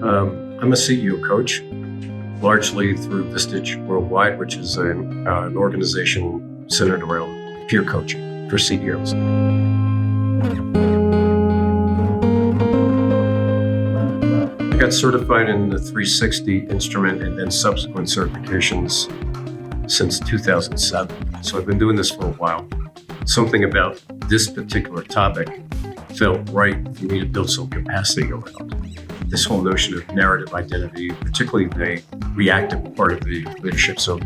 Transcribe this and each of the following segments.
I'm a CEO coach, largely through Vistage Worldwide, which is an organization centered around peer coaching for CEOs. I got certified in the 360 instrument and then subsequent certifications since 2007. So I've been doing this for a while. Something about this particular topic felt right for me to build some capacity around. This whole notion of narrative identity, particularly the reactive part of the leadership. So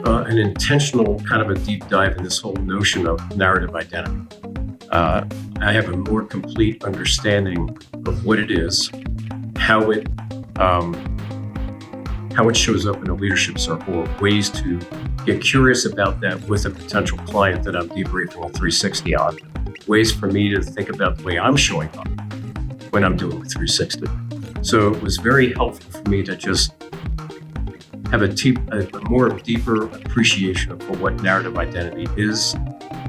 an intentional kind of a deep dive in this whole notion of narrative identity. I have a more complete understanding of what it is, how it shows up in a leadership circle, ways to get curious about that with a potential client that I'm debriefing a 360 on, ways for me to think about the way I'm showing up when I'm doing a 360. So it was very helpful for me to just have a more deeper appreciation for what narrative identity is,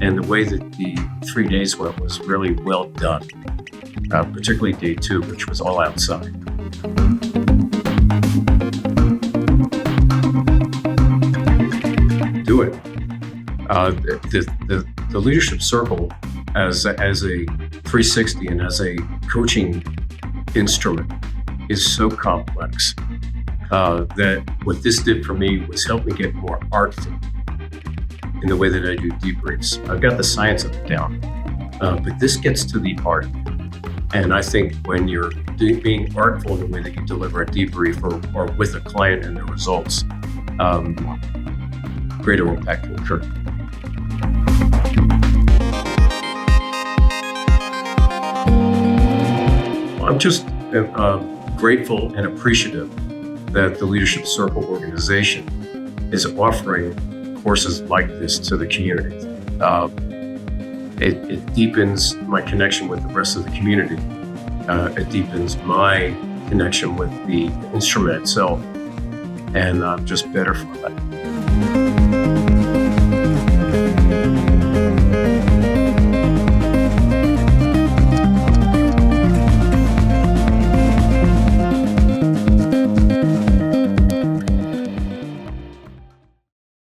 and the way that the 3 days went was really well done, particularly day 2, which was all outside. Do it. The leadership circle as a 360 and as a coaching instrument is so complex that what this did for me was help me get more artful in the way that I do debriefs. I've got the science of it down, but this gets to the art. And I think when you're being artful in the way that you deliver a debrief or with a client and their results, greater impact will occur. I'm just grateful and appreciative that the Leadership Circle organization is offering courses like this to the community. It deepens my connection with the rest of the community. It deepens my connection with the instrument itself, and I'm just better for that.